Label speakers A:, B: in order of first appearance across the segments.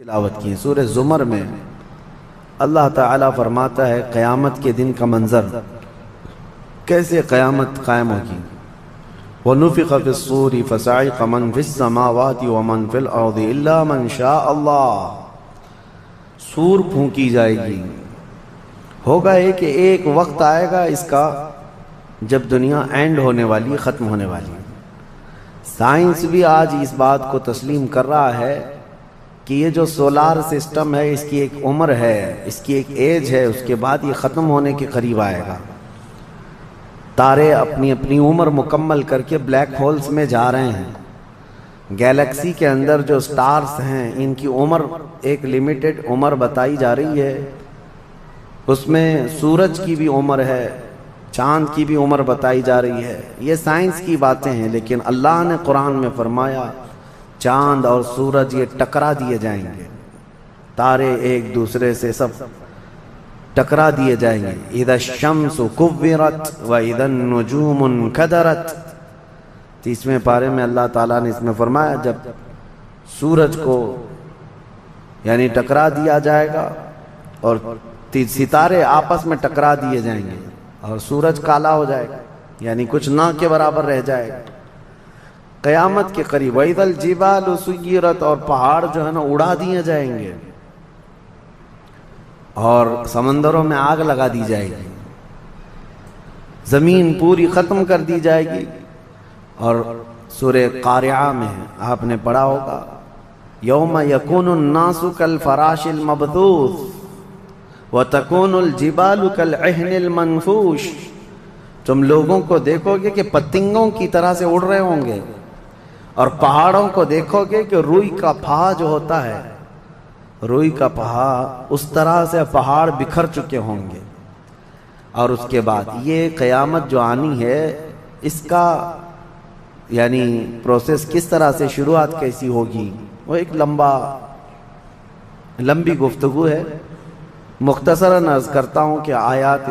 A: تلاوت کی سورہ زمر میں اللہ تعالیٰ فرماتا ہے قیامت کے دن کا منظر کیسے قیامت قائم ہوگی۔ وَنُفِخَ فِي الصُّورِ فَصَعِقَ مَنْ فِي السَّمَاوَاتِ وَمَنْ فِي الْأَرْضِ إِلَّا مَنْ شَاءَ اللَّهُ، سور پھونکی جائے گی۔ ہوگا کہ ایک وقت آئے گا اس کا جب دنیا اینڈ ہونے والی، ختم ہونے والی۔ سائنس بھی آج اس بات کو تسلیم کر رہا ہے کہ یہ جو سولار سسٹم ہے اس کی ایک عمر ہے، اس کی ایک ایج ہے، اس کے بعد یہ ختم ہونے کے قریب آئے گا۔ تارے اپنی اپنی عمر مکمل کر کے بلیک ہولز میں جا رہے ہیں۔ گیلیکسی کے اندر جو سٹارز ہیں ان کی عمر ایک لیمیٹڈ عمر بتائی جا رہی ہے، اس میں سورج کی بھی عمر ہے، چاند کی بھی عمر بتائی جا رہی ہے۔ یہ سائنس کی باتیں ہیں، لیکن اللہ نے قرآن میں فرمایا چاند اور سورج یہ ٹکرا دیے جائیں گے، تارے ایک دوسرے سے سب ٹکرا دیے جائیں گے۔ اذا الشمس کورت واذا النجوم انکدرت، 30ویں پارے میں اللہ تعالیٰ نے اس میں فرمایا جب سورج کو یعنی ٹکرا دیا جائے گا اور ستارے آپس میں ٹکرا دیے جائیں گے اور سورج کالا ہو جائے گا، یعنی کچھ نہ کے برابر رہ جائے گا قیامت کے قریب۔ وَإِذَا الْجِبَالُ سُيِّرَتْ، اور پہاڑ جو ہے نا اڑا دیے جائیں گے اور سمندروں میں آگ لگا دی جائے گی، زمین پوری ختم کر دی جائے گی۔ اور سورہ قارعہ میں آپ نے پڑھا ہوگا یوم یکون الناس کالفراش المبثوث وتکون الجبال کالعہن المنفوش، تم لوگوں کو دیکھو گے کہ پتنگوں کی طرح سے اڑ رہے ہوں گے، اور پہاڑوں کو دیکھو گے کہ روئی کا پھا جو ہوتا ہے، روئی کا پھا اس طرح سے پہاڑ بکھر چکے ہوں گے۔ اور اس کے بعد یہ قیامت جو آنی ہے اس کا یعنی پروسیس کس طرح سے، شروعات کیسی ہوگی، وہ ایک لمبی گفتگو ہے۔ مختصراً عرض کرتا ہوں کہ آیات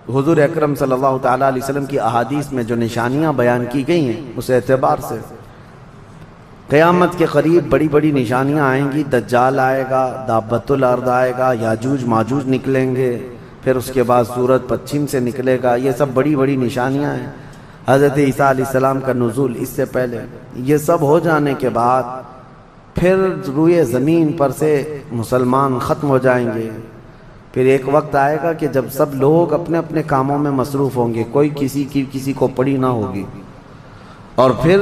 A: حضور اکرم صلی اللہ تعالیٰ علیہ وسلم کی احادیث میں جو نشانیاں بیان کی گئی ہیں اس اعتبار سے قیامت کے قریب بڑی بڑی نشانیاں آئیں گی۔ دجال آئے گا، دابۃ الارض آئے گا، یاجوج ماجوج نکلیں گے، پھر اس کے بعد سورج پچھم سے نکلے گا۔ یہ سب بڑی بڑی نشانیاں ہیں۔ حضرت عیسیٰ علیہ السلام کا نزول اس سے پہلے، یہ سب ہو جانے کے بعد پھر روئے زمین پر سے مسلمان ختم ہو جائیں گے۔ پھر ایک وقت آئے گا کہ جب سب لوگ اپنے اپنے کاموں میں مصروف ہوں گے، کوئی کسی کو پڑی نہ ہوگی، اور پھر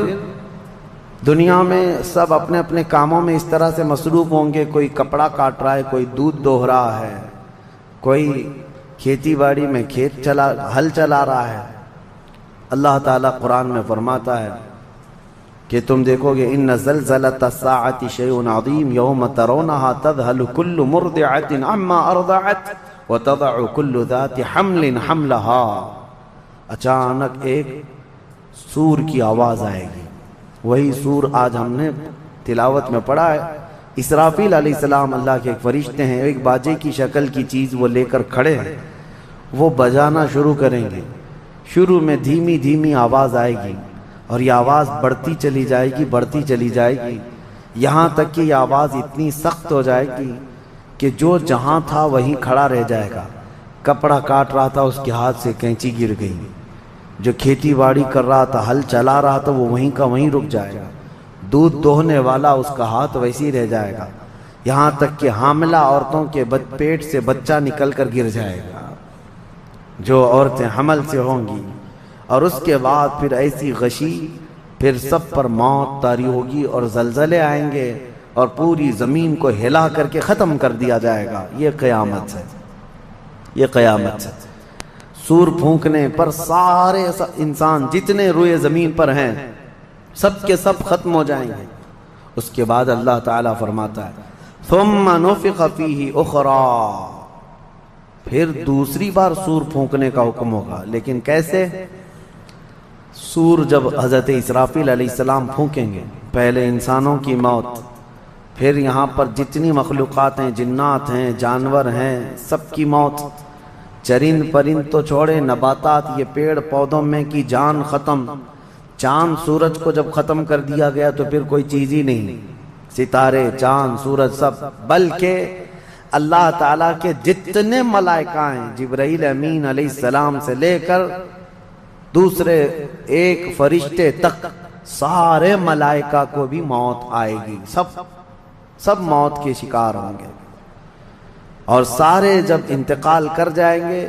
A: دنیا میں سب اپنے اپنے کاموں میں اس طرح سے مصروف ہوں گے، کوئی کپڑا کاٹ رہا ہے، کوئی دودھ دوہ رہا ہے، کوئی کھیتی باڑی میں ہل چلا رہا ہے۔ اللہ تعالیٰ قرآن میں فرماتا ہے کہ تم دیکھو گے ان زلزلۃ الساعۃ شیء عظیم یوم ترونها تذهل كل مرضعۃ عما ارضعت وتضع كل ذات حمل حملها، اچانک ایک سور کی آواز آئے گی۔ وہی سور آج ہم نے تلاوت میں پڑھا ہے۔ اسرافیل علیہ السلام اللہ کے ایک فرشتے ہیں، ایک باجے کی شکل کی چیز وہ لے کر کھڑے ہیں، وہ بجانا شروع کریں گے۔ شروع میں دھیمی دھیمی آواز آئے گی اور یہ آواز بڑھتی چلی جائے گی، بڑھتی چلی جائے گی، یہاں تک کہ یہ آواز اتنی سخت ہو جائے گی کہ جو جہاں تھا وہیں کھڑا رہ جائے گا۔ کپڑا کاٹ رہا تھا اس کے ہاتھ سے کینچی گر گئی، جو کھیتی باڑی کر رہا تھا، ہل چلا رہا تھا، وہ وہیں کا وہیں رک جائے گا۔ دودھ دوہنے والا اس کا ہاتھ ویسے ہی رہ جائے گا، یہاں تک کہ حاملہ عورتوں کے پیٹ سے بچہ نکل کر گر جائے گا، جو عورتیں حمل سے ہوں گی۔ اور اس کے بعد پھر ایسی غشی، پھر سب پر موت طاری ہوگی اور زلزلے آئیں گے اور پوری زمین کو ہلا کر کے ختم کر دیا جائے گا۔ یہ قیامت ہے، یہ قیامت ہے۔ سور پھونکنے پر سارے انسان جتنے روئے زمین پر ہیں سب کے سب ختم ہو جائیں گے۔ اس کے بعد اللہ تعالیٰ فرماتا ہے ثم نفخ فیہ اخری، پھر دوسری بار سور پھونکنے کا حکم ہوگا۔ لیکن کیسے؟ سور جب حضرت اسرافیل علیہ السلام پھونکیں گے، پہلے انسانوں کی موت، پھر یہاں پر جتنی مخلوقات ہیں، جنات ہیں، جانور ہیں، سب کی موت، چرند پرند تو چھوڑے، نباتات، یہ پیڑ پودوں میں کی جان ختم۔ چاند سورج کو جب ختم کر دیا گیا تو پھر کوئی چیز ہی نہیں، ستارے چاند سورج سب، بلکہ اللہ تعالیٰ کے جتنے ملائکہ ہیں، جبرائیل امین علیہ السلام سے لے کر دوسرے ایک فرشتے تک، سارے ملائکہ کو بھی موت آئے گی، سب موت کے شکار ہوں گے، اور سارے جب انتقال کر جائیں گے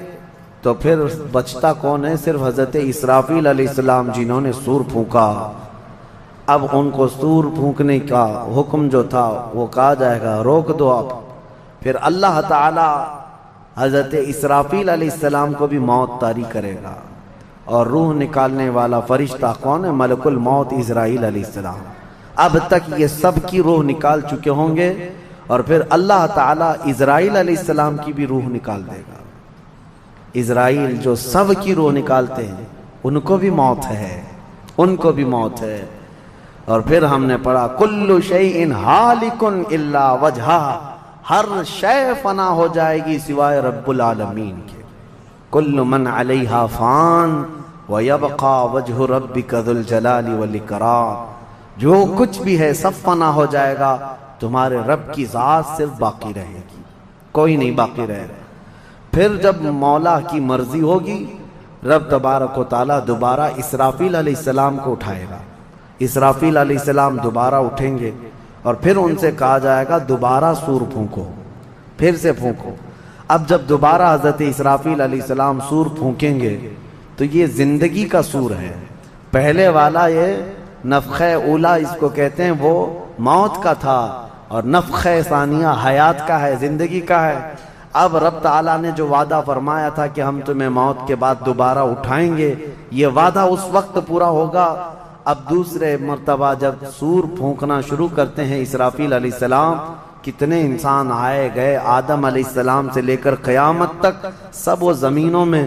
A: تو پھر بچتا کون ہے؟ صرف حضرت اسرافیل علیہ السلام، جنہوں نے سور پھونکا۔ اب ان کو سور پھونکنے کا حکم جو تھا وہ کہا جائے گا روک دو اب، پھر اللہ تعالی حضرت اسرافیل علیہ السلام کو بھی موت طاری کرے گا، اور روح نکالنے والا فرشتہ کون ہے؟ ملک الموت اسرائیل علیہ السلام۔ اب تک یہ سب کی روح نکال چکے ہوں گے، اور پھر اللہ تعالی اسرائیل علیہ السلام کی بھی روح نکال دے گا۔ اسرائیل جو سب کی روح نکالتے ہیں، ان کو بھی موت ہے، ان کو بھی موت ہے۔ اور پھر ہم نے پڑھا کل شیء ہالک الا وجہہ، ہر شے فنا ہو جائے گی سوائے رب العالمین کے۔ کل من علیہا فان ویبقى وجہ ربک ذو الجلال والاکرام، جو کچھ بھی ہے سب فنا ہو جائے گا، تمہارے رب کی ذات صرف باقی رہے گی، کوئی نہیں باقی رہے گا۔ پھر جب مولا کی مرضی ہوگی، رب تبارک و تعالیٰ دوبارہ اسرافیل علیہ السلام کو اٹھائے گا۔ اسرافیل علیہ السلام دوبارہ اٹھیں گے، اور پھر ان سے کہا جائے گا دوبارہ سور پھونکو، پھر سے پھونکو۔ اب جب دوبارہ حضرت اسرافیل علیہ السلام سور پھونکیں گے تو یہ زندگی کا سور ہے، پہلے والا یہ نفخہ اولا اس کو کہتے ہیں، وہ موت کا تھا، اور نفخہ ثانیہ حیات کا ہے، زندگی کا ہے۔ اب رب تعالیٰ نے جو وعدہ فرمایا تھا کہ ہم تمہیں موت کے بعد دوبارہ اٹھائیں گے، یہ وعدہ اس وقت پورا ہوگا۔ اب دوسرے مرتبہ جب سور پھونکنا شروع کرتے ہیں اسرافیل علیہ السلام، کتنے انسان آئے گئے، آدم علیہ السلام سے لے کر قیامت تک، سب وہ زمینوں میں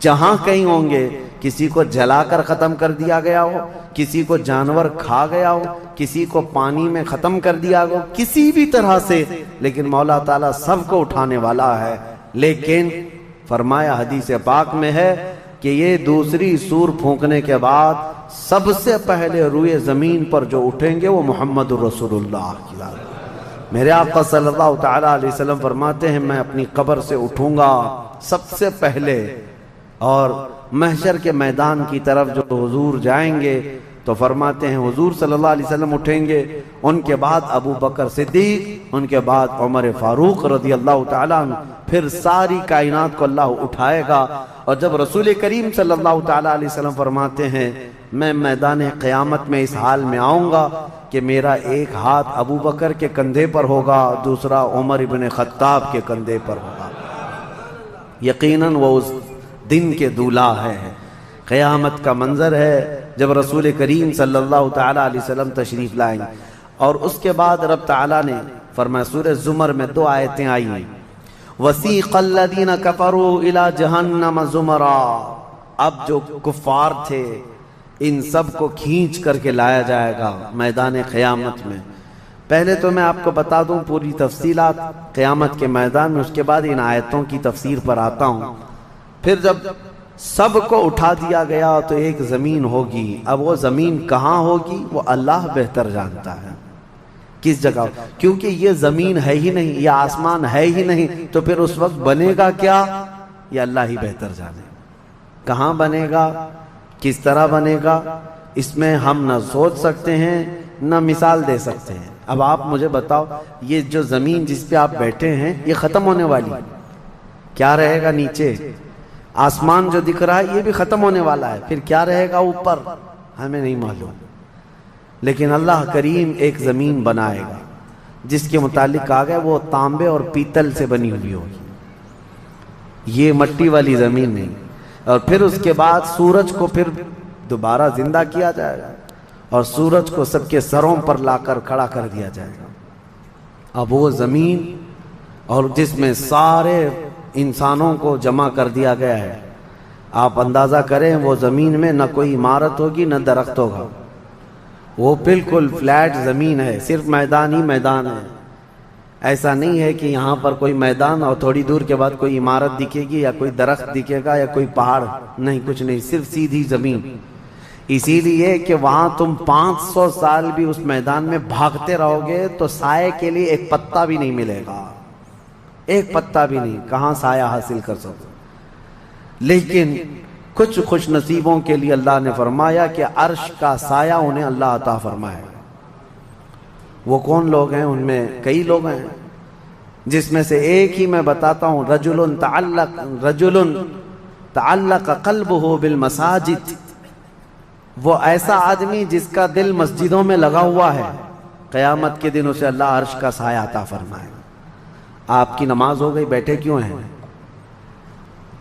A: جہاں کہیں ہوں گے، کسی کو جلا کر ختم کر دیا گیا ہو، کسی کو جانور کھا گیا ہو، کسی کو پانی میں ختم کر دیا ہو، کسی بھی طرح سے، لیکن مولا تعالیٰ سب کو اٹھانے والا ہے۔ لیکن فرمایا حدیث پاک میں ہے کہ یہ دوسری سور پھونکنے کے بعد سب سے پہلے روئے زمین پر جو اٹھیں گے وہ محمد الرسول اللہ کی ذات۔ میرے آقا صلی اللہ تعالیٰ علیہ وسلم فرماتے ہیں میں اپنی قبر سے اٹھوں گا سب سے پہلے، اور محشر کے میدان کی طرف جو حضور جائیں گے تو فرماتے ہیں حضور صلی اللہ علیہ وسلم اٹھیں گے، ان کے بعد ابو بکر صدیق، ان کے بعد عمر فاروق رضی اللہ تعالیٰ عنہ، پھر ساری کائنات کو اللہ اٹھائے گا۔ اور جب رسول کریم صلی اللہ تعالیٰ علیہ وسلم فرماتے ہیں میں میدان قیامت میں اس حال میں آؤں گا کہ میرا ایک ہاتھ ابو بکر کے کندھے پر ہوگا، دوسرا عمر ابن خطاب کے کندھے پر ہوگا۔ یقیناً وہ اس دن کے دولہ ہے، قیامت کا منظر ہے جب رسول کریم صلی اللہ تعالیٰ علیہ وسلم تشریف لائیں۔ اور اس کے بعد رب تعالیٰ نے فرمایا، سورہ زمر میں 2 آیتیں آئی ہیں، وَسِيقَ الَّذِينَ كَفَرُوا إِلَى جَهَنَّمَ زُمَرًا، اب جو کفار تھے ان سب کو کھینچ کر کے لایا جائے گا میدان قیامت میں۔ پہلے تو میں آپ کو بتا دوں پوری تفصیلات قیامت کے میدان میں، اس کے بعد ان آیتوں کی تفسیر پر آتا ہوں۔ پھر جب سب کو اٹھا دیا گیا تو ایک زمین ہوگی، اب وہ زمین کہاں ہوگی وہ اللہ بہتر جانتا ہے کس جگہ، کیونکہ یہ زمین ہے ہی نہیں، یہ آسمان ہے ہی نہیں، تو پھر اس وقت بنے گا کیا یہ اللہ ہی بہتر جانے۔ کہاں بنے گا، کس طرح بنے گا، اس میں ہم نہ سوچ سکتے ہیں نہ مثال دے سکتے ہیں۔ اب آپ مجھے بتاؤ یہ جو زمین جس پہ آپ بیٹھے ہیں یہ ختم ہونے والی ہے، کیا رہے گا نیچے؟ آسمان جو دکھ رہا ہے یہ بھی ختم ہونے والا ہے، پھر کیا رہے گا اوپر ہمیں نہیں معلوم، لیکن اللہ کریم ایک زمین بنائے گا جس کے متعلق کہا گیا وہ تانبے اور پیتل سے بنی ہوئی ہوگی، یہ مٹی والی زمین نہیں۔ اور پھر اس کے بعد سورج کو پھر دوبارہ زندہ کیا جائے گا، اور سورج کو سب کے سروں پر لا کر کھڑا کر دیا جائے گا۔ اب وہ زمین اور جس میں سارے انسانوں کو جمع کر دیا گیا ہے، آپ اندازہ کریں وہ زمین میں نہ کوئی عمارت ہوگی نہ درخت ہوگا، وہ بالکل فلیٹ زمین ہے، صرف میدان ہی میدان ہے۔ ایسا نہیں ہے کہ یہاں پر کوئی میدان اور تھوڑی دور کے بعد کوئی عمارت دکھے گی یا کوئی درخت دکھے گا یا کوئی پہاڑ، نہیں، کچھ نہیں، صرف سیدھی زمین۔ اسی لیے کہ وہاں تم 500 سال بھی اس میدان میں بھاگتے رہو گے تو سائے کے لیے ایک پتا بھی نہیں ملے گا، ایک پتا بھی نہیں، کہاں سایہ حاصل کر سکو۔ لیکن کچھ خوش نصیبوں کے لیے اللہ نے فرمایا کہ عرش کا سایہ انہیں اللہ عطا فرمائے۔ وہ کون لوگ ہیں؟ ان میں کئی لوگ ہیں، جس میں سے ایک ہی میں بتاتا ہوں، رجل تعلق قلبہ بالمساجد، وہ ایسا آدمی جس کا دل مسجدوں میں لگا ہوا ہے، قیامت کے دن اسے اللہ عرش کا سایہ عطا فرمائے۔ آپ کی نماز ہو گئی، بیٹھے کیوں ہیں؟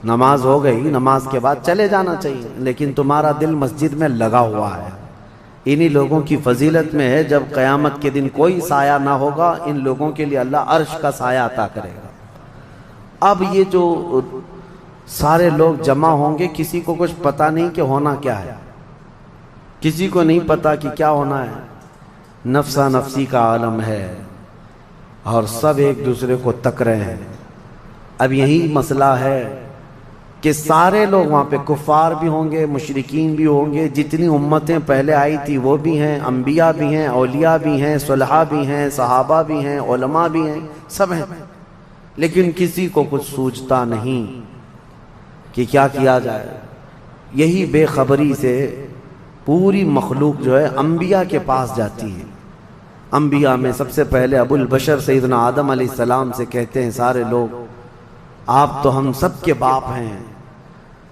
A: نماز ہو گئی، نماز کے بعد چلے جانا چاہیے، لیکن تمہارا دل مسجد میں لگا ہوا ہے۔ انہی لوگوں کی فضیلت میں ہے جب قیامت کے دن کوئی سایہ نہ ہوگا، ان لوگوں کے لیے اللہ عرش کا سایہ عطا کرے گا۔ اب یہ جو سارے لوگ جمع ہوں گے، کسی کو کچھ پتہ نہیں کہ ہونا کیا ہے، کسی کو نہیں پتا کہ کیا ہونا ہے، نفسا نفسی کا عالم ہے اور سب ایک دوسرے کو تک رہے ہیں۔ اب یہی مسئلہ ہے کہ سارے لوگ وہاں پہ، کفار بھی ہوں گے، مشرکین بھی ہوں گے، جتنی امتیں پہلے آئی تھی وہ بھی ہیں، انبیاء بھی ہیں، اولیاء بھی ہیں، صلحاء بھی ہیں، صحابہ بھی ہیں، علماء بھی ہیں، سب ہیں، لیکن کسی کو کچھ سوچتا نہیں کہ کیا کیا جائے۔ یہی بے خبری سے پوری مخلوق جو ہے انبیاء کے پاس جاتی ہے۔ انبیاء میں سب سے پہلے ابو البشر سیدنا آدم علیہ السلام سے کہتے ہیں سارے لوگ، آپ تو ہم سب کے باپ ہیں،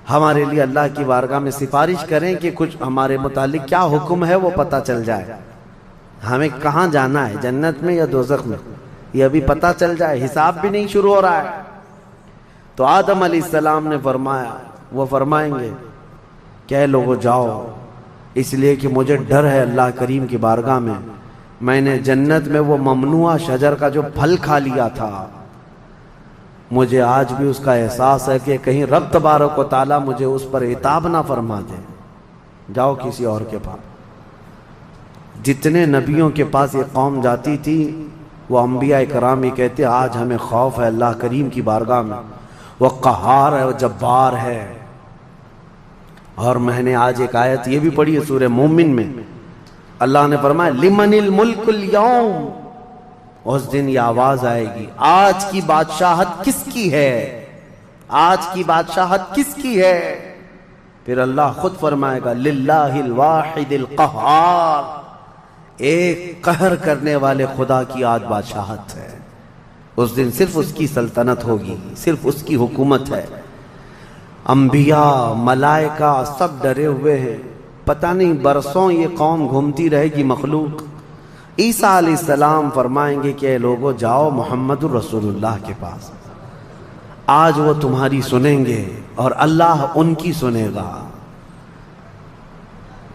A: ہمارے لیے اللہ کی بارگاہ میں سفارش کریں کہ کچھ ہمارے متعلق کیا حکم ہے وہ پتہ چل جائے، ہمیں کہاں جانا ہے، جنت میں یا دوزخ میں، یہ ابھی پتہ چل جائے، حساب بھی نہیں شروع ہو رہا ہے۔ تو آدم علیہ السلام نے فرمایا، وہ فرمائیں گے کہ اے لوگو جاؤ، اس لیے کہ مجھے ڈر ہے اللہ کریم کی بارگاہ میں نے جنت میں وہ ممنوع شجر کا جو پھل کھا لیا تھا، مجھے آج بھی اس کا احساس ہے کہ کہیں رب تبارک و تعالیٰ مجھے اس پر عتاب نہ فرما دے، جاؤ کسی اور کے پاس۔ جتنے نبیوں کے پاس یہ قوم جاتی تھی، وہ انبیاء کرام یہ کہتے آج ہمیں خوف ہے اللہ کریم کی بارگاہ میں، وہ قہار ہے، وہ جبار ہے۔ اور میں نے آج ایک آیت یہ بھی پڑھی ہے سورہ مومن میں، اللہ نے فرمایا لمن الملک اليوم، اس دن یہ آواز آئے گی، آج کی بادشاہت کس کی ہے، آج کی بادشاہت کس کی ہے؟ پھر اللہ خود فرمائے گا للہ الواحد القہار، ایک قہر کرنے والے خدا کی آج بادشاہت ہے۔ اس دن صرف اس کی سلطنت ہوگی، صرف اس کی حکومت ہے۔ انبیاء، ملائکہ سب ڈرے ہوئے ہیں، پتہ نہیں برسوں یہ قوم گھومتی رہے گی مخلوق۔ عیسیٰ علیہ السلام فرمائیں گے کہ اے لوگو جاؤ محمد الرسول اللہ کے پاس، آج وہ تمہاری سنیں گے اور اللہ ان کی سنے گا۔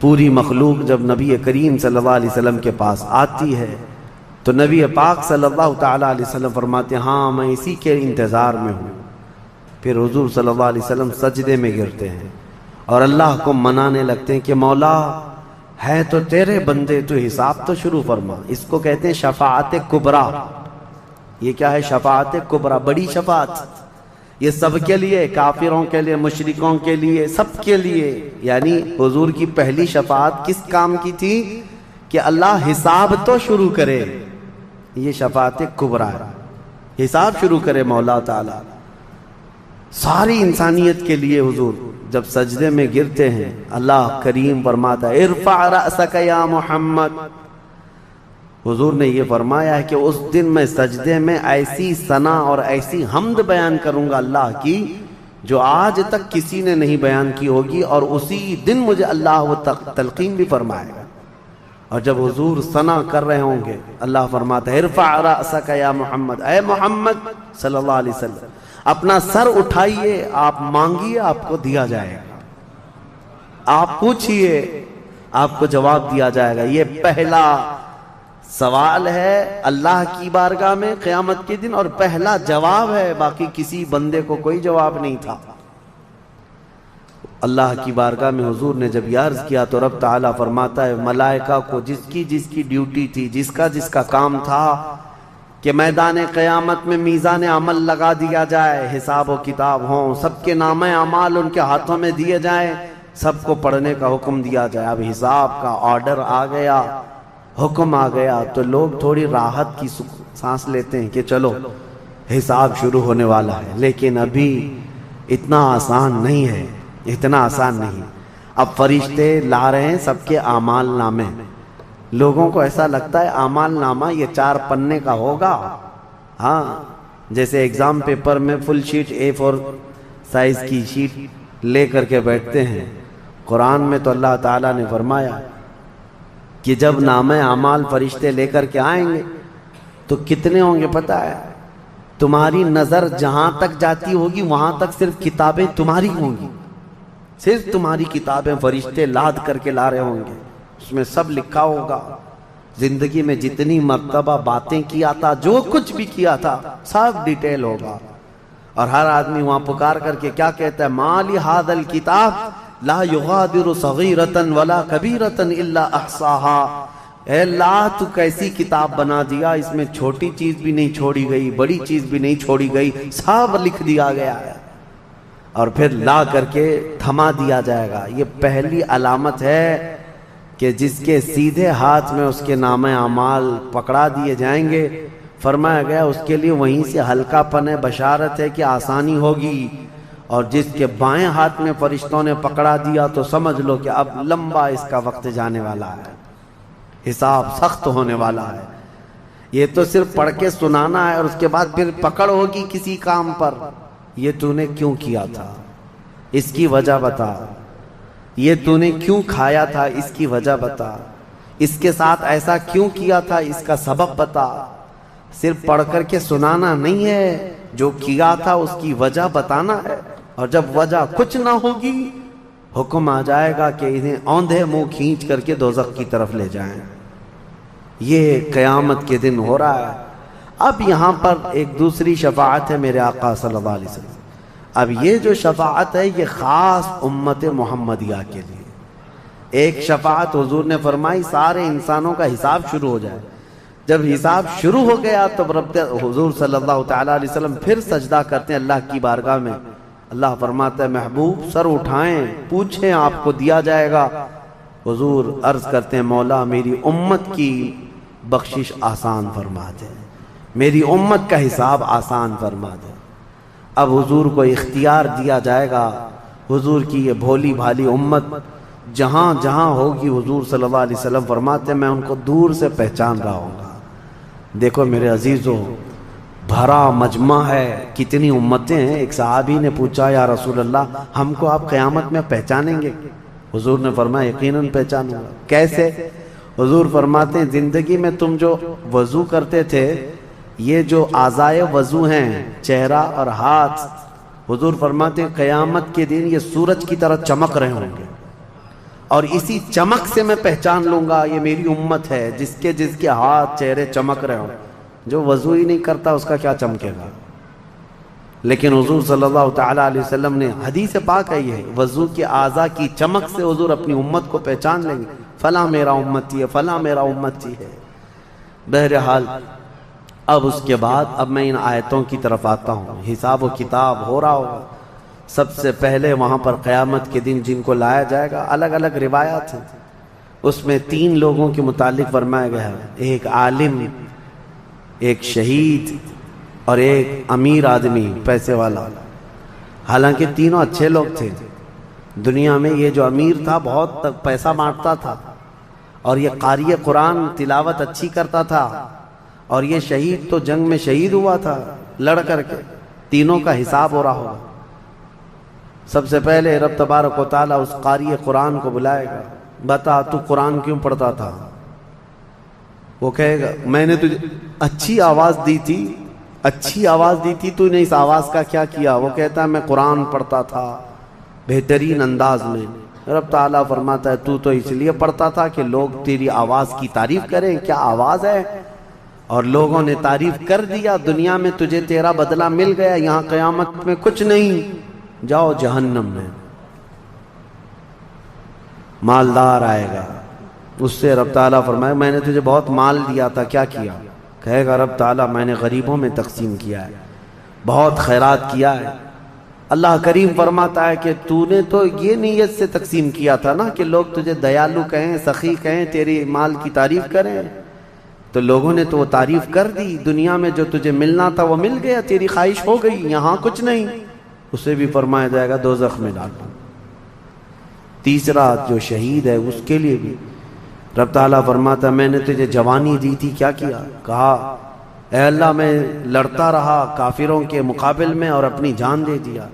A: پوری مخلوق جب نبی کریم صلی اللہ علیہ وسلم کے پاس آتی ہے تو نبی پاک صلی اللہ تعالیٰ علیہ وسلم فرماتے ہیں ہاں میں اسی کے انتظار میں ہوں۔ پھر حضور صلی اللہ علیہ وسلم سجدے میں گرتے ہیں اور اللہ کو منانے لگتے ہیں کہ مولا ہے تو تیرے بندے، تو حساب تو شروع فرما۔ اس کو کہتے ہیں شفاعت کبریٰ۔ یہ کیا ہے؟ شفاعت کبریٰ، بڑی شفاعت۔ یہ سب کے لیے، کافروں کے لیے، مشرکوں کے لیے، سب کے لیے۔ یعنی حضور کی پہلی شفاعت کس کام کی تھی؟ کہ اللہ حساب تو شروع کرے، یہ شفاعت کبریٰ ہے، حساب شروع کرے مولا تعالی۔ ساری انسانیت کے لیے حضور جب سجدے میں گرتے ہیں، اللہ کریم فرماتا ہے ارفع رأسک یا محمد۔ حضور نے یہ فرمایا ہے کہ اس دن میں سجدے میں ایسی ثنا اور ایسی حمد بیان کروں گا اللہ کی جو آج تک کسی نے نہیں بیان کی ہوگی، اور اسی دن مجھے اللہ وہ تلقین بھی فرمائے گا۔ اور جب حضور ثنا کر رہے ہوں گے، اللہ فرماتا ہے ارفع رأسک یا محمد، اے محمد صلی اللہ علیہ وسلم اپنا سر اٹھائیے، آپ مانگیے آپ کو دیا جائے گا، آپ پوچھئے آپ کو جواب دیا جائے گا۔ یہ پہلا سوال ہے اللہ کی بارگاہ میں قیامت کے دن، اور پہلا جواب ہے، باقی کسی بندے کو کوئی جواب نہیں تھا۔ اللہ کی بارگاہ میں حضور نے جب یہ عرض کیا تو رب تعالیٰ فرماتا ہے ملائکہ کو جس کی ڈیوٹی تھی، جس کا کام تھا کہ میدان قیامت میں میزان عمل لگا دیا جائے، حساب و کتاب ہوں، سب کے نامہ اعمال ان کے ہاتھوں میں دیے جائیں، سب کو پڑھنے کا حکم دیا جائے. اب حساب کا آرڈر آ گیا، حکم آ گیا، تو لوگ تھوڑی راحت کی سانس لیتے ہیں کہ چلو حساب شروع ہونے والا ہے. لیکن ابھی اتنا آسان نہیں ہے، اتنا آسان نہیں. اب فرشتے لا رہے ہیں سب کے اعمال نامے. لوگوں کو ایسا لگتا ہے اعمال نامہ یہ 4 پنے کا ہوگا. ہاں، جیسے ایگزام پیپر میں فل شیٹ A4 سائز کی شیٹ لے کر کے بیٹھتے ہیں. قرآن میں تو اللہ تعالیٰ نے فرمایا کہ جب نامہ اعمال فرشتے لے کر کے آئیں گے تو کتنے ہوں گے پتہ ہے؟ تمہاری نظر جہاں تک جاتی ہوگی وہاں تک صرف کتابیں تمہاری ہوں گی، صرف تمہاری کتابیں فرشتے لاد کر کے لا رہے ہوں گے. اس میں سب لکھا ہوگا، زندگی میں جتنی مرتبہ باتیں کیا تھا، جو کچھ بھی کیا تھا، سب ڈیٹیل ہوگا. اور ہر آدمی وہاں پکار کر کے کیا کہتا ہے؟ مالی ھذا الکتاب لا یغادر صغیرۃ ولا کبیرۃ الا احصاها. اے اللہ تو کیسی کتاب بنا دیا، اس میں چھوٹی چیز بھی نہیں چھوڑی گئی، بڑی چیز بھی نہیں چھوڑی گئی، سب لکھ دیا گیا ہے. اور پھر لا کر کے تھما دیا جائے گا. یہ پہلی علامت ہے کہ جس کے سیدھے ہاتھ میں اس کے نامہ اعمال پکڑا دیے جائیں گے، فرمایا گیا اس کے لیے وہیں سے ہلکا پن ہے، بشارت ہے کہ آسانی ہوگی. اور جس کے بائیں ہاتھ میں فرشتوں نے پکڑا دیا تو سمجھ لو کہ اب لمبا اس کا وقت جانے والا ہے، حساب سخت ہونے والا ہے. یہ تو صرف پڑھ کے سنانا ہے اور اس کے بعد پھر پکڑ ہوگی کسی کام پر. یہ تو نے کیوں کیا تھا، اس کی وجہ بتا. یہ تو نے کیوں کھایا تھا، اس کی وجہ بتا. اس کے ساتھ ایسا کیوں کیا تھا، اس کا سبب بتا. صرف پڑھ کر کے سنانا نہیں ہے، جو کیا تھا اس کی وجہ بتانا ہے. اور جب وجہ کچھ نہ ہوگی، حکم آ جائے گا کہ انہیں اوندھے منہ کھینچ کر کے دوزخ کی طرف لے جائیں. یہ قیامت کے دن ہو رہا ہے. اب یہاں پر ایک دوسری شفاعت ہے میرے آقا صلی اللہ علیہ وسلم. اب یہ جو شفاعت ہے یہ خاص امت محمدیہ کے لیے. ایک شفاعت حضور نے فرمائی سارے انسانوں کا حساب شروع ہو جائے. جب حساب شروع ہو گیا تو رب حضور صلی اللہ تعالیٰ علیہ وسلم پھر سجدہ کرتے ہیں اللہ کی بارگاہ میں. اللہ فرماتا ہے محبوب سر اٹھائیں، پوچھیں، آپ کو دیا جائے گا. حضور عرض کرتے ہیں مولا میری امت کی بخشش آسان فرما دے، میری امت کا حساب آسان فرما دے. اب حضور کو اختیار دیا جائے گا. حضور کی یہ بھولی بھالی امت جہاں جہاں ہوگی حضور صلی اللہ علیہ وسلم فرماتے ہیں میں ان کو دور سے پہچان رہا ہوں گا. دیکھو میرے عزیزوں، بھرا مجمع ہے، کتنی امتیں ہیں. ایک صحابی نے پوچھا یا رسول اللہ ہم کو آپ قیامت میں پہچانیں گے؟ حضور نے فرمایا یقیناً پہچانوں گا. کیسے؟ حضور فرماتے ہیں زندگی میں تم جو وضو کرتے تھے، یہ جو اعضائے وضو ہیں چہرہ اور ہاتھ، حضور فرماتے ہیں قیامت کے دن یہ سورج کی طرح چمک رہے ہوں گے. اور اسی چمک سے میں پہچان لوں گا یہ میری امت ہے. جس کے ہاتھ چہرے چمک رہے ہوں. جو وضو ہی نہیں کرتا اس کا کیا چمکے گا؟ لیکن حضور صلی اللہ تعالیٰ علیہ وسلم نے حدیث پاک ہے یہ وضو کے اعضاء کی چمک سے حضور اپنی امت کو پہچان لیں گے. فلاں میرا امتی ہے، فلاں میرا امتی ہے. بہرحال اب اس کے بعد اب میں ان آیتوں کی طرف آتا ہوں. حساب و کتاب ہو رہا ہوگا. سب سے پہلے وہاں پر قیامت کے دن جن کو لایا جائے گا، الگ الگ روایات ہیں، اس میں 3 لوگوں کے متعلق فرمایا گیا ہے. ایک عالم، ایک شہید اور ایک امیر آدمی پیسے والا. حالانکہ تینوں اچھے لوگ تھے. دنیا میں یہ جو امیر تھا بہت پیسہ بانٹتا تھا، اور یہ قاری قرآن تلاوت اچھی کرتا تھا، اور یہ شہید تو جنگ میں شہید ہوا تھا لڑ کر کے. تینوں کا حساب ہو رہا ہوگا. سب سے پہلے رب تبارک و تعالیٰ اس قاری قرآن کو بلائے گا. بتا تو قرآن کیوں پڑھتا تھا؟ وہ کہے گا میں نے تجھے اچھی آواز دی تھی، اچھی آواز دی تھی، تو نے اس آواز کا کیا کیا؟ وہ کہتا ہے میں قرآن پڑھتا تھا بہترین انداز میں. رب تعالیٰ فرماتا ہے تو اس لیے پڑھتا تھا کہ لوگ تیری آواز کی تعریف کریں. کیا آواز ہے؟ اور لوگوں نے تعریف کر دیا. دنیا میں تجھے تیرا بدلہ مل گیا، یہاں قیامت میں کچھ نہیں. جاؤ جہنم میں. مالدار آئے گا، اس سے رب تعالیٰ فرمائے میں نے تجھے بہت مال دیا تھا، کیا کیا؟ کہے گا رب تعالیٰ میں نے غریبوں میں تقسیم کیا ہے، بہت خیرات کیا ہے. اللہ کریم فرماتا ہے کہ تو نے تو یہ نیت سے تقسیم کیا تھا نا کہ لوگ تجھے دیالو کہیں، سخی کہیں، تیری مال کی تعریف کریں، تو لوگوں نے تو وہ تعریف کر دی، دنیا میں جو تجھے ملنا تھا وہ مل گیا، تیری خواہش ہو گئی، یہاں کچھ نہیں، اسے بھی فرمایا جائے گا دوزخ میں ڈال دو۔ تیسرا جو شہید ہے اس کے لیے بھی رب تعالیٰ فرماتا ہے میں نے تجھے جوانی دی تھی، کیا کیا؟ کہا اے اللہ میں لڑتا رہا کافروں کے مقابل میں اور اپنی جان دے دیا۔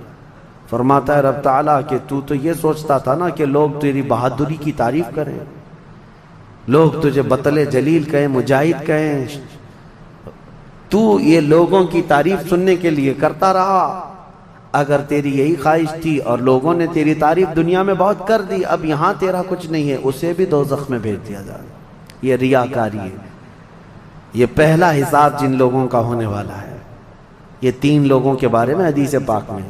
A: فرماتا ہے رب تعالیٰ کہ تو یہ سوچتا تھا نا کہ لوگ تیری بہادری کی تعریف کریں، لوگ تجھے بطل جلیل کہیں، مجاہد کہیں، تو یہ لوگوں کی تعریف سننے کے لیے کرتا رہا۔ اگر تیری یہی خواہش تھی اور لوگوں نے تیری تعریف دنیا میں بہت کر دی، اب یہاں تیرا کچھ نہیں ہے، اسے بھی دوزخ میں بھیج دیا جائے۔ یہ ریاکاری ہے، یہ پہلا حساب جن لوگوں کا ہونے والا ہے۔ یہ 3 لوگوں کے بارے میں حدیث پاک میں۔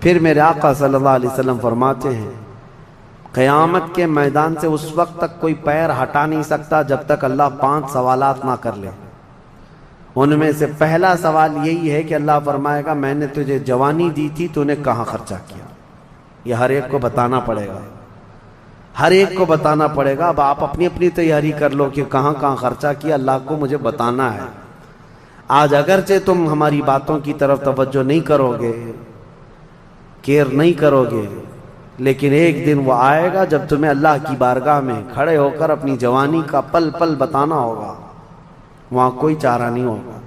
A: پھر میرے آقا صلی اللہ علیہ وسلم فرماتے ہیں قیامت کے میدان سے اس وقت تک کوئی پیر ہٹا نہیں سکتا جب تک اللہ 5 سوالات نہ کر لے۔ ان میں سے پہلا سوال یہی ہے کہ اللہ فرمائے گا میں نے تجھے جوانی دی تھی، تو نے کہاں خرچہ کیا؟ یہ ہر ایک کو بتانا پڑے گا، ہر ایک کو بتانا پڑے گا۔ اب آپ اپنی اپنی تیاری کر لو کہ کہاں کہاں خرچہ کیا، اللہ کو مجھے بتانا ہے۔ آج اگرچہ تم ہماری باتوں کی طرف توجہ نہیں کرو گے، کیئر نہیں کرو گے، لیکن ایک دن وہ آئے گا جب تمہیں اللہ کی بارگاہ میں کھڑے ہو کر اپنی جوانی کا پل پل بتانا ہوگا، وہاں کوئی چارہ نہیں ہوگا۔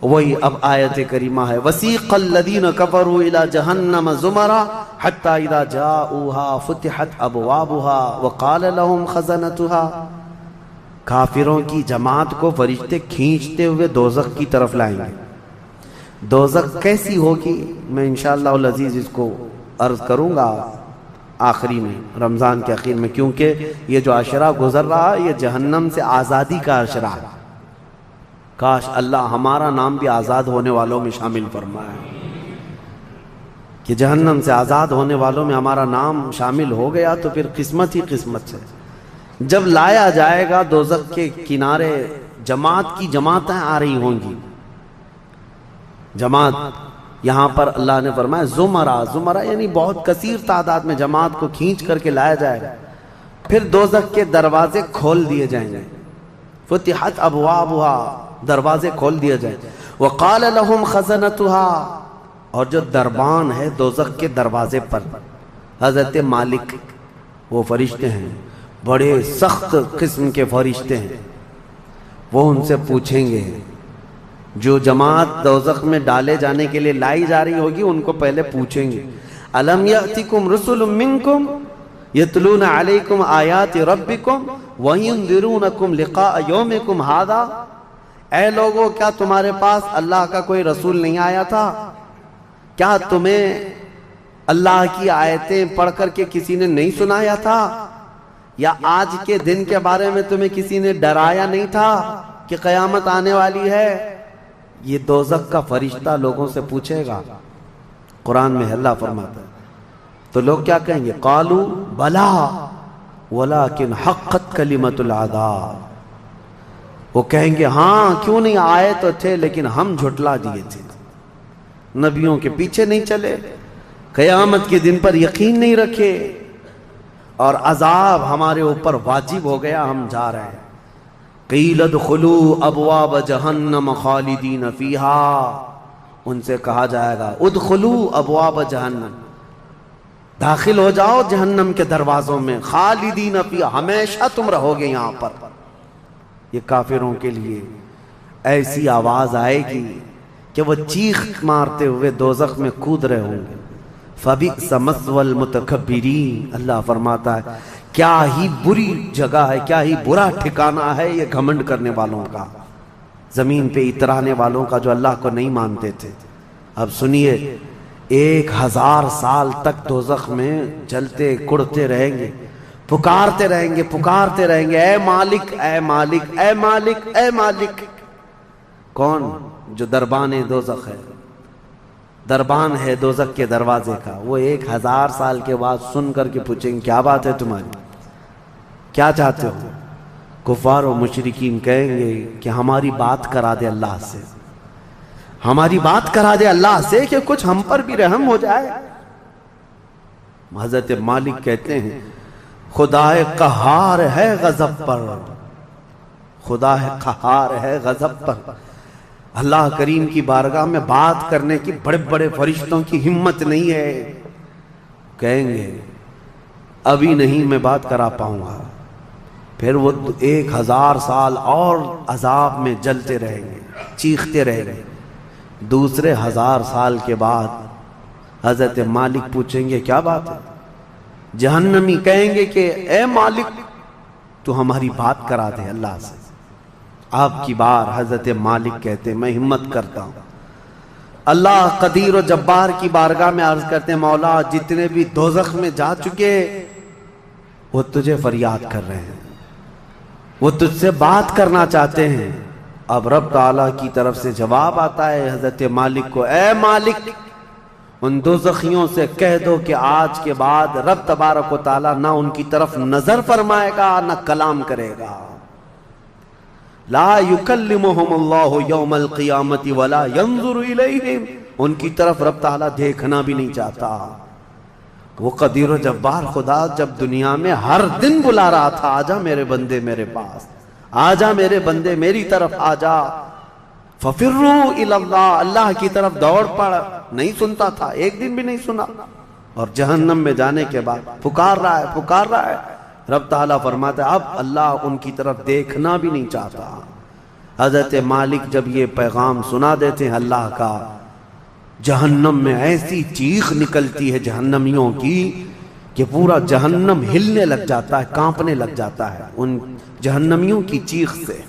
A: وہی اب آیت کریمہ ہے وَسِيقَ الَّذِينَ كَفَرُوا إِلَى جَهَنَّمَ زُمَرًا حَتَّى إِذَا جَاءُوهَا فُتِحَتْ أَبْوَابُهَا وَقَالَ لَهُمْ خَزَنَتُهَا، کافروں کی جماعت کو فرشتے کھینچتے ہوئے دوزخ کی طرف لائیں گے۔ دوزخ کیسی ہوگی میں انشاءاللہ العزیز اس کو عرض کروں گا آخری میں، رمضان کے اخیر میں، کیونکہ یہ جو عشرہ گزر رہا ہے یہ جہنم سے آزادی کا عشرہ ہے۔ کاش اللہ ہمارا نام بھی آزاد ہونے والوں میں شامل فرمائے کہ جہنم سے آزاد ہونے والوں میں ہمارا نام شامل ہو گیا تو پھر قسمت ہی قسمت سے۔ جب لایا جائے گا دوزخ کے کنارے جماعت کی جماعتیں آ رہی ہوں گی، جماعت، یہاں پر اللہ نے فرمایا زمرہ یعنی بہت کثیر تعداد میں جماعت کو کھینچ کر کے لایا جائے گا، پھر دوزخ کے دروازے کھول دیے جائیں گے، فتحت ابوابها، دروازے کھول دیے جائیں گے، وقال لهم خزنتها، اور جو دربان ہے دوزخ کے دروازے پر حضرت مالک، وہ فرشتے ہیں، بڑے سخت قسم کے فرشتے ہیں، وہ ان سے پوچھیں گے، جو جماعت دوزخ میں ڈالے جانے کے لیے لائی جا رہی ہوگی ان کو پہلے پوچھیں گے الم یأتکم رسل منکم یتلون علیکم آیات ربکم وینذرونکم لقاء یومکم ھذا، اے لوگو کیا تمہارے پاس اللہ کا کوئی رسول نہیں آیا تھا؟ کیا تمہیں اللہ کی آیتیں پڑھ کر کے کسی نے نہیں سنایا تھا؟ یا آج کے دن کے بارے میں تمہیں کسی نے ڈرایا نہیں تھا کہ قیامت آنے والی ہے؟ یہ دوزخ کا فرشتہ لوگوں سے پوچھے گا، قرآن میں اللہ فرماتا ہے، تو لوگ کیا کہیں گے؟ قالوا بلا ولکن حقت کلمۃ العذاب، وہ کہیں گے ہاں کیوں نہیں آئے تو تھے لیکن ہم جھٹلا دیے تھے، نبیوں کے پیچھے نہیں چلے، قیامت کے دن پر یقین نہیں رکھے، اور عذاب ہمارے اوپر واجب ہو گیا، ہم جا رہے ہیں۔ قیل ادخلوا ابواب جہنم خالدین فیہا، ان سے کہا جائے گا ادخلوا ابواب جہنم، داخل ہو جاؤ جہنم کے دروازوں میں، خالدین فیہا، ہمیشہ تم رہو گے یہاں پر۔ یہ کافروں کے لیے ایسی آواز آئے گی کہ وہ چیخ مارتے ہوئے دوزخ میں کود رہے ہوں گے۔ فَبِئْسَ مَثْوَى الْمُتَكَبِّرِينَ، اللہ فرماتا ہے کیا ہی بری جگہ ہے، کیا ہی برا ٹھکانہ ہے یہ گھمنڈ کرنے والوں کا، زمین پہ اترانے والوں کا جو اللہ کو نہیں مانتے تھے۔ اب سنیے 1000 سال تک دوزخ میں جلتے کڑتے رہیں گے، پکارتے رہیں گے اے مالک اے مالک اے مالک اے مالک۔ کون؟ جو دربان دوزخ ہے، دربان ہے دوزخ کے دروازے کا، وہ 1000 سال کے بعد سن کر کے پوچھیں گے کیا بات ہے تمہاری، کیا چاہتے ہو؟ کفار و مشرکین کہیں گے کہ ہماری بات کرا دے اللہ سے، ہماری بات کرا دے اللہ سے کہ کچھ ہم پر بھی رحم ہو جائے۔ حضرت مالک کہتے ہیں خدا قہار ہے غضب پر، خدا قہار ہے غضب پر۔ اللہ کریم کی بارگاہ میں بات کرنے کی بڑے بڑے فرشتوں کی ہمت نہیں ہے، کہیں گے ابھی نہیں میں بات کرا پاؤں گا، پھر وہ 1000 سال اور عذاب میں جلتے رہیں گے، چیختے رہیں گے۔ دوسرے 1000 سال کے بعد حضرت مالک پوچھیں گے کیا بات ہے؟ جہنمی کہیں گے کہ اے مالک تو ہماری بات کرا دے اللہ سے۔ آپ کی بار حضرت مالک کہتے ہیں میں ہمت کرتا ہوں۔ اللہ قدیر و جبار کی بارگاہ میں عرض کرتے ہیں مولا جتنے بھی دوزخ میں جا چکے وہ تجھے فریاد کر رہے ہیں، وہ تجھ سے بات کرنا چاہتے ہیں۔ اب رب تعالیٰ کی طرف سے جواب آتا ہے حضرت مالک کو، اے مالک ان دوزخیوں سے کہہ دو کہ آج کے بعد رب تبارک و تعالیٰ نہ ان کی طرف نظر فرمائے گا نہ کلام کرے گا۔ لا یکلمہم اللہ یوم القیامت ولا ینظر الیہم، ان کی طرف رب تعالیٰ دیکھنا بھی نہیں چاہتا۔ وہ قدیر و جبار خدا جب دنیا میں ہر دن بلا رہا تھا آجا میرے بندے میرے پاس، آجا میرے بندے میری طرف آجا، ففروا الی اللہ، اللہ کی طرف دوڑ پڑ، نہیں سنتا تھا، ایک دن بھی نہیں سنا۔ اور جہنم میں جانے کے بعد پکار رہا ہے پکار رہا ہے، رب تعالیٰ فرماتا ہے اب اللہ ان کی طرف دیکھنا بھی نہیں چاہتا۔ حضرت مالک جب یہ پیغام سنا دیتے ہیں اللہ کا، جہنم میں ایسی چیخ نکلتی ہے جہنمیوں کی کہ پورا جہنم ہلنے لگ جاتا ہے، کانپنے لگ جاتا ہے ان جہنمیوں کی چیخ سے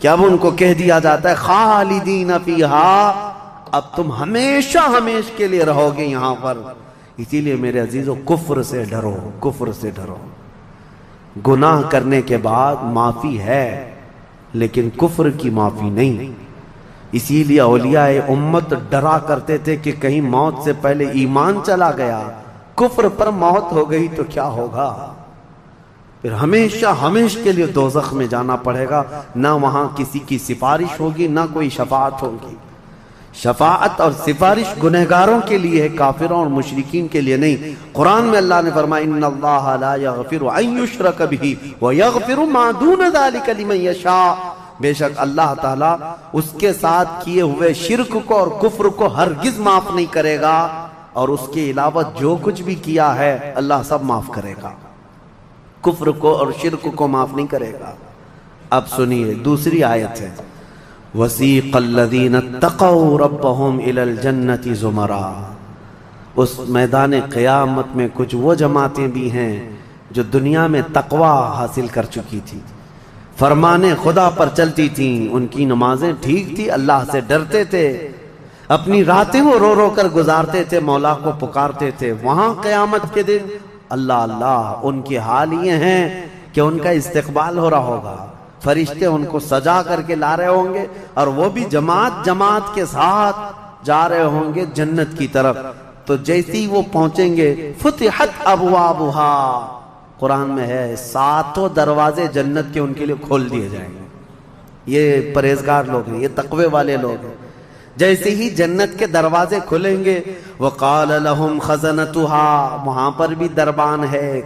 A: کہ اب ان کو کہہ دیا جاتا ہے خالدین فیہا، اب تم ہمیشہ ہمیش کے لیے رہو گے یہاں پر۔ اسی لیے میرے عزیزو کفر سے ڈرو، کفر سے ڈرو۔ گناہ کرنے کے بعد معافی ہے لیکن کفر کی معافی نہیں۔ اسی لیے اولیاء امت ڈرا کرتے تھے کہ کہیں موت سے پہلے ایمان چلا گیا، کفر پر موت ہو گئی تو کیا ہوگا؟ پھر ہمیشہ ہمیش کے لیے دوزخ میں جانا پڑے گا، نہ وہاں کسی کی سفارش ہوگی نہ کوئی شفاعت ہوگی۔ شفاعت اور سفارش گنہگاروں کے لیے ہے، کافروں اور مشرکین کے لیے نہیں۔ قرآن میں اللہ نے فرمایا ان اللہ لا یغفر ان یشرک بہ ویغفر ما دون ذلک لمن یشاء، بے شک اللہ تعالیٰ اس کے ساتھ کیے ہوئے شرک کو اور کفر کو ہرگز معاف نہیں کرے گا، اور اس کے علاوہ جو کچھ بھی کیا ہے اللہ سب معاف کرے گا، کفر کو اور شرک کو معاف نہیں کرے گا۔ اب سنیے دوسری آیت ہے وَسِيقَ الَّذِينَ اتَّقَوْا رَبَّهُمْ إِلَى الْجَنَّةِ زُمَرًا، اس میدان قیامت میں کچھ وہ جماعتیں بھی ہیں جو دنیا میں تقوی حاصل کر چکی تھی، فرمان خدا پر چلتی تھیں، ان کی نمازیں ٹھیک تھی، اللہ سے ڈرتے تھے، اپنی راتیں وہ رو رو کر گزارتے تھے، مولا کو پکارتے تھے۔ وہاں قیامت کے دن اللہ اللہ ان کے حال یہ ہیں کہ ان کا استقبال ہو رہا ہوگا، فرشتے ان کو سجا کر کے لا رہے ہوں گے، اور وہ بھی جماعت جماعت کے ساتھ جا رہے ہوں گے جنت کی طرف۔ تو جیسی وہ پہنچیں گے فتحت ابوابہا، قرآن میں ہے 7 دروازے جنت کے ان کے لیے کھول دیے جائیں گے۔ یہ پرہیزگار لوگ ہیں، یہ تقوی والے لوگ ہیں۔ جیسے ہی جنت کے دروازے کھلیں گے وقال لهم خزنتها، وہاں پر بھی دربان ہے،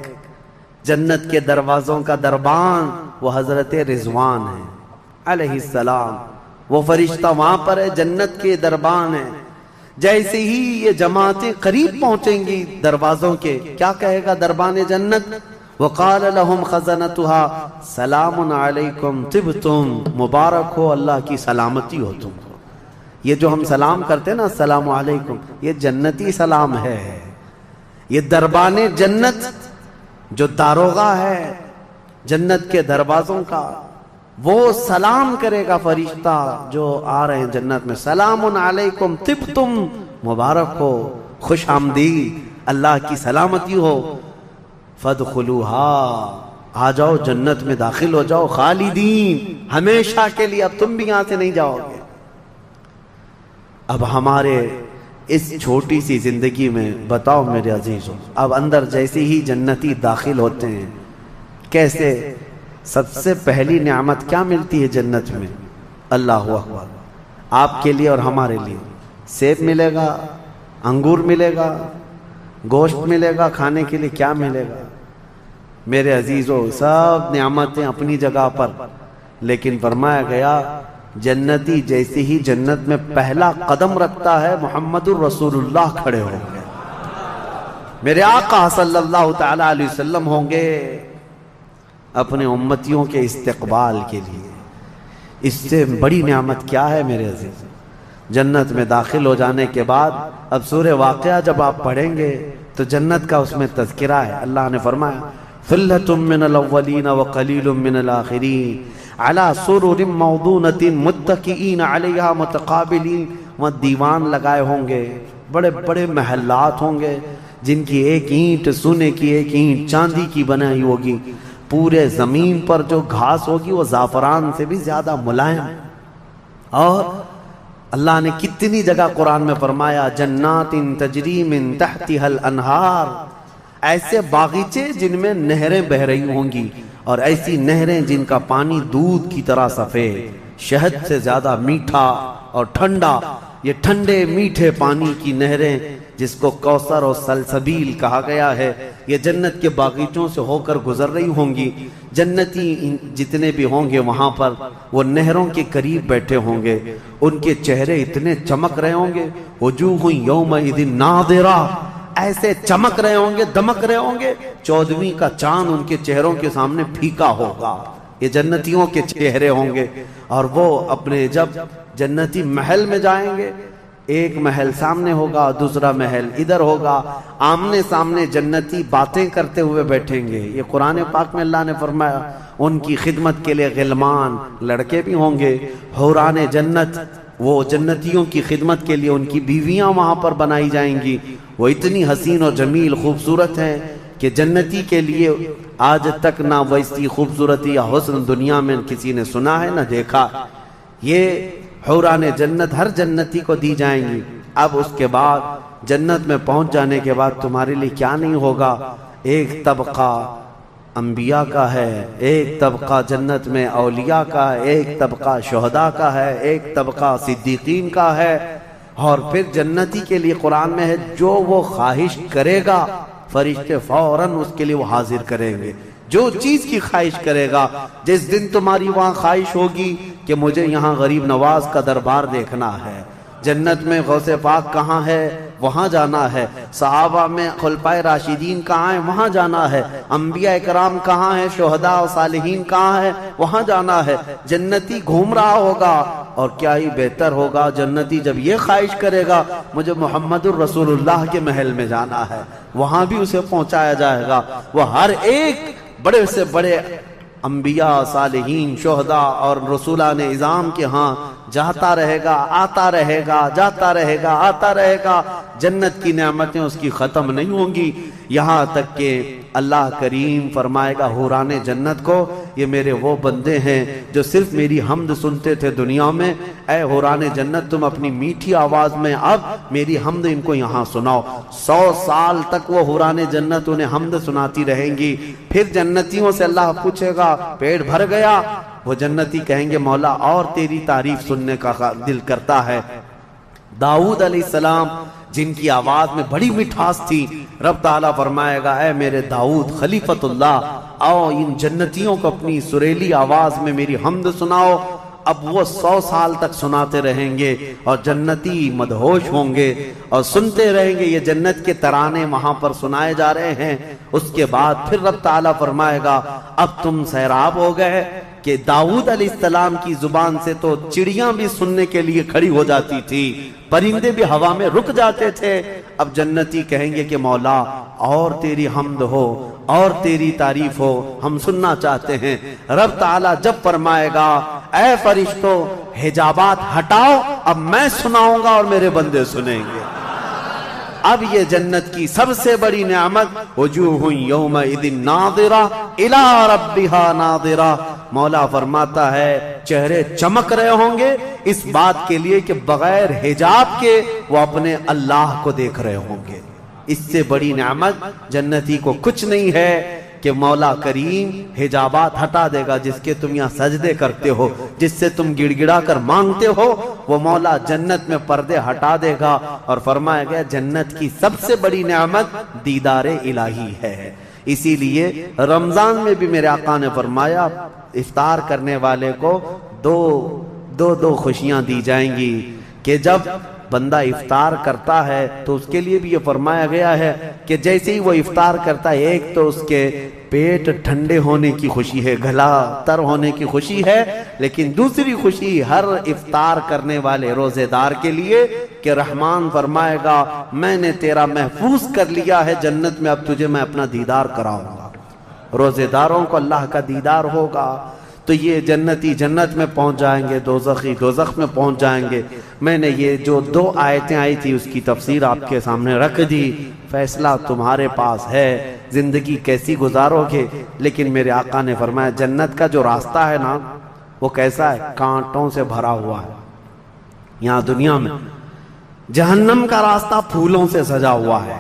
A: جنت کے دروازوں کا دربان وہ حضرت رضوان ہے علیہ السلام، وہ فرشتہ وہاں پر ہے، جنت کے دربان ہے۔ جیسے ہی یہ جماعتیں قریب پہنچیں گی دروازوں کے، کیا کہے گا دربان جنت؟ وقال لهم خزنتها سلام علیکم طبتم، مبارک ہو اللہ کی سلامتی ہو تم کو۔ یہ جو ہم سلام کرتے ہیں نا السلام علیکم، یہ جنتی سلام ہے۔ یہ دربان جنت جو داروغہ ہے جنت کے دروازوں کا، وہ سلام کرے گا فرشتہ جو آ رہے ہیں جنت میں، سلام علیکم طبتم، مبارک ہو، خوش آمدید، اللہ کی سلامتی ہو، فادخلوہا، آ جاؤ جنت میں داخل ہو جاؤ، خالدین، ہمیشہ کے لیے، اب تم بھی یہاں سے نہیں جاؤ گے۔ اب ہمارے اس چھوٹی سی زندگی میں بتاؤ میرے عزیزوں، اب اندر جیسے ہی جنتی داخل ہوتے ہیں کیسے سب سے پہلی نعمت کیا ملتی ہے جنت میں؟ اللہ اکبر، آپ کے لیے اور ہمارے لیے سیب ملے گا، انگور ملے گا، گوشت ملے گا، کھانے کے لیے کیا ملے گا؟ میرے عزیزو، سب نعمتیں اپنی جگہ پر، لیکن فرمایا گیا جنتی جیسے ہی جنت میں پہلا قدم رکھتا ہے محمد الرسول اللہ کھڑے ہوں گے، میرے آقا صلی اللہ تعالی علیہ وسلم ہوں گے اپنے امتیوں کے استقبال کے لیے۔ اس سے بڑی نعمت کیا ہے میرے عزیز؟ جنت میں داخل ہو جانے کے بعد اب سورہ واقعہ جب آپ پڑھیں گے تو جنت کا اس میں تذکرہ ہے۔ اللہ نے فرمایا ثلۃ من الاولین وقلیل من الآخرین علی سرر موضونۃ متکئین علیہا متقابلین۔ وہاں دیوان لگائے ہوں گے، بڑے بڑے محلات ہوں گے جن کی ایک اینٹ سونے کی، ایک اینٹ چاندی کی بنائی ہوگی، پورے زمین پر جو گھاس ہوگی وہ زعفران سے بھی زیادہ ملائم۔ اور اللہ نے کتنی جگہ قرآن میں فرمایا جنات تجری من تحتها الانہار، ایسے باغیچے جن میں نہریں بہ رہی ہوں گی، اور ایسی نہریں جن کا پانی دودھ کی طرح سفید، شہد سے زیادہ میٹھا اور ٹھنڈا۔ یہ ٹھنڈے میٹھے پانی کی نہریں جس کو کوثر اور سلسبیل کہا گیا ہے، یہ جنت کے باغیچوں سے ہو کر گزر رہی ہوں گی۔ جنتی جتنے بھی ہوں گے وہاں پر وہ نہروں کے قریب بیٹھے ہوں گے، ان کے چہرے اتنے چمک رہے ہوں گے، وجوہ یومئذ ناظرہ، ایسے چمک رہے ہوں گے، دمک رہے ہوں گے، 14ویں کا چاند ان کے چہروں کے سامنے پھیکا ہوگا۔ یہ جنتیوں کے چہرے ہوں گے۔ اور وہ اپنے جب جنتی محل میں جائیں گے، ایک محل سامنے ہوگا، دوسرا محل ادھر ہوگا، آمنے سامنے جنتی باتیں کرتے ہوئے بیٹھیں گے۔ یہ قرآن پاک میں اللہ نے فرمایا ان کی خدمت کے لیے غلمان لڑکے بھی ہوں گے، حوران جنت وہ جنتیوں کی خدمت کے لیے ان کی بیویاں وہاں پر بنائی جائیں گی۔ وہ اتنی حسین و جمیل خوبصورت ہیں کہ جنتی کے لیے آج تک نہ ویسی خوبصورتی یا حسن دنیا میں کسی نے سنا ہے نہ دیکھا۔ یہ حوران جنت ہر جنتی کو دی جائیں گی۔ اب اس کے بعد جنت میں پہنچ جانے کے بعد تمہارے لیے کیا نہیں ہوگا؟ ایک طبقہ انبیاء کا ہے، ایک طبقہ جنت میں اولیاء کا ہے، ایک طبقہ شہداء کا ہے، ایک طبقہ صدیقین کا ہے۔ اور پھر جنتی کے لیے قرآن میں ہے جو وہ خواہش کرے گا فرشتے فوراً اس کے لیے وہ حاضر کریں گے۔ جو چیز کی خواہش کرے گا، جس دن تمہاری وہاں خواہش ہوگی کہ مجھے یہاں غریب نواز کا دربار دیکھنا ہے، جنت میں غوث پاک کہاں ہے وہاں جانا ہے، صحابہ میں خلفائے راشدین کہاں ہیں وہاں جانا ہے، انبیاء اکرام کہاں ہیں، شہداء و صالحین کہاں ہیں وہاں جانا ہے۔ جنتی گھوم رہا ہوگا، اور کیا ہی بہتر ہوگا جنتی جب یہ خواہش کرے گا مجھے محمد الرسول اللہ کے محل میں جانا ہے، وہاں بھی اسے پہنچایا جائے گا۔ وہ ہر ایک بڑے سے بڑے انبیاء، صالحین، شہداء اور رسولان اعظام کے ہاں جاتا رہے گا، آتا رہے گا، جاتا رہے گا، آتا رہے گا۔ جنت کی نعمتیں اس کی ختم نہیں ہوں گی، یہاں تک کہ اللہ کریم فرمائے گا حوران جنت کو یہ میرے وہ بندے ہیں جو صرف میری حمد سنتے تھے دنیا میں، اے حوران جنت تم اپنی میٹھی آواز میں اب میری حمد ان کو یہاں سناؤ۔ 100 سال تک وہ حوران جنت انہیں حمد سناتی رہیں گی۔ پھر جنتیوں سے اللہ پوچھے گا پیٹ بھر گیا؟ وہ جنتی کہیں گے مولا اور تیری تعریف سننے کا دل کرتا ہے۔ داؤد علیہ السلام جن کی آواز میں بڑی مٹھاس تھی، رب تعالیٰ فرمائے گا اے میرے داؤد خلیفت اللہ، آؤ ان جنتیوں کو اپنی سریلی آواز میں میری حمد سناؤ۔ اب وہ 100 سال تک سناتے رہیں گے اور جنتی مدہوش ہوں گے اور سنتے رہیں گے، یہ جنت کے ترانے وہاں پر سنائے جا رہے ہیں۔ اس کے بعد پھر رب تعالیٰ فرمائے گا اب تم سیراب ہو گئے کہ داؤد علیہ السلام کی زبان سے تو چڑیاں بھی سننے کے لیے کھڑی ہو جاتی تھی، پرندے بھی ہوا میں رک جاتے تھے۔ اب جنتی کہیں گے کہ مولا اور تیری حمد ہو اور تیری تعریف ہو، ہم سننا چاہتے ہیں۔ رب تعالیٰ جب فرمائے گا اے فرشتوں حجابات ہٹاؤ، اب میں سناؤں گا اور میرے بندے سنیں گے۔ اب یہ جنت کی سب سے بڑی نعمت وجوہ یومئذ ناظرہ الی ربہا ناظرہ، مولا فرماتا ہے چہرے چمک رہے ہوں گے اس بات کے لیے کہ بغیر حجاب کے وہ اپنے اللہ کو دیکھ رہے ہوں گے۔ اس سے بڑی نعمت جنتی کو کچھ نہیں ہے کہ مولا کریم حجابات ہٹا دے گا، جس کے تم یہاں سجدے کرتے ہو، جس سے تم گڑ گڑا کر مانگتے ہو، وہ مولا جنت میں پردے ہٹا دے گا۔ اور فرمایا گیا جنت کی سب سے بڑی نعمت دیدار الہی ہے۔ اسی لیے رمضان میں بھی میرے آقا نے فرمایا افطار کرنے والے کو دو خوشیاں دی جائیں گی، کہ جب بندہ افطار کرتا ہے تو اس کے لیے بھی یہ فرمایا گیا ہے کہ جیسے ہی وہ افطار کرتا ہے، ایک تو اس کے پیٹ ٹھنڈے ہونے کی خوشی ہے، گلا تر ہونے کی خوشی ہے، لیکن دوسری خوشی ہر افطار کرنے والے روزے دار کے لیے کہ رحمان فرمائے گا میں نے تیرا محفوظ کر لیا ہے جنت میں، اب تجھے میں اپنا دیدار کراؤں گا۔ روزے داروں کو اللہ کا دیدار ہوگا تو یہ جنتی جنت میں پہنچ جائیں گے، دوزخی دوزخ میں پہنچ جائیں گے۔ میں نے یہ جو 2 آیتیں آئی تھی اس کی تفسیر آپ کے سامنے رکھ دی، فیصلہ تمہارے پاس ہے، زندگی کیسی گزارو گے۔ لیکن میرے آقا نے فرمایا جنت کا جو راستہ ہے نا وہ کیسا ہے؟ کانٹوں سے بھرا ہوا ہے یہاں دنیا میں۔ جہنم کا راستہ پھولوں سے سجا ہوا ہے،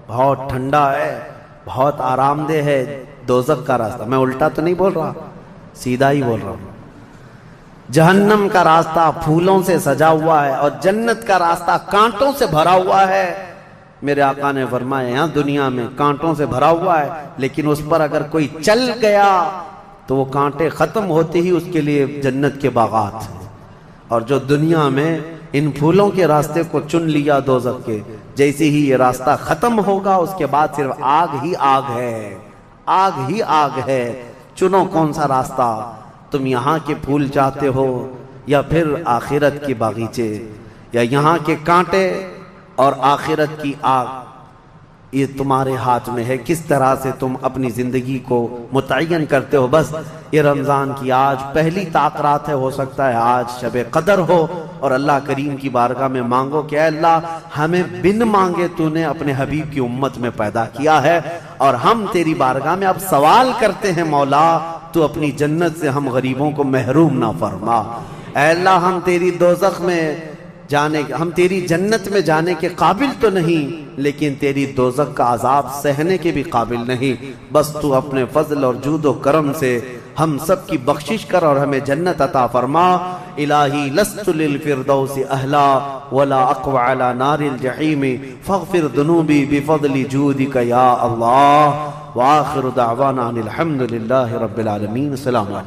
A: بہت ٹھنڈا ہے، بہت آرام دہ ہے۔ دوزخ کا راستہ، میں الٹا تو نہیں بول رہا، سیدھا ہی بول رہا ہوں، جہنم کا راستہ پھولوں سے سجا ہوا ہے اور جنت کا راستہ کانٹوں سے بھرا ہوا ہے۔ میرے آقا نے فرمایا یہاں دنیا میں کانٹوں سے بھرا ہوا ہے، لیکن اس پر اگر کوئی چل گیا تو وہ کانٹے ختم ہوتے ہی اس کے لیے جنت کے باغات ہیں۔ اور جو دنیا میں ان پھولوں کے راستے کو چن لیا دوزخ کے، جیسے ہی یہ راستہ ختم ہوگا اس کے بعد صرف آگ ہی آگ ہے، آگ ہی آگ ہے۔ چنو کون سا راستہ، تم یہاں کے پھول چاہتے ہو یا پھر آخرت کے باغیچے، یا یہاں کے کانٹے اور آخرت کی آگ؟ یہ تمہارے ہاتھ میں ہے، کس طرح سے تم اپنی زندگی کو متعین کرتے ہو۔ بس یہ رمضان کی آج پہلی طاق رات ہے، ہو سکتا ہے آج شب قدر ہو، اور اللہ کریم کی بارگاہ میں مانگو کہ اے اللہ ہمیں بن مانگے تو نے اپنے حبیب کی امت میں پیدا کیا ہے، اور ہم تیری بارگاہ میں اب سوال کرتے ہیں مولا تو اپنی جنت سے ہم غریبوں کو محروم نہ فرما۔ اے اللہ ہم تیری دوزخ میں ہم تیری جنت میں جانے کے قابل تو نہیں، لیکن تیری دوزخ کا عذاب سہنے کے بھی قابل نہیں۔ بس تو اپنے فضل اور جود و کرم سے ہم سب کی بخشش کر اور ہمیں جنت عطا فرما۔ الہی لست للفردوس اہلا ولا اقوى على نار الجحیم فاغفر ذنوبی بفضل جودک یا اللہ۔ وآخر دعوانا ان الحمد للہ رب العالمین۔ السلام علیکم۔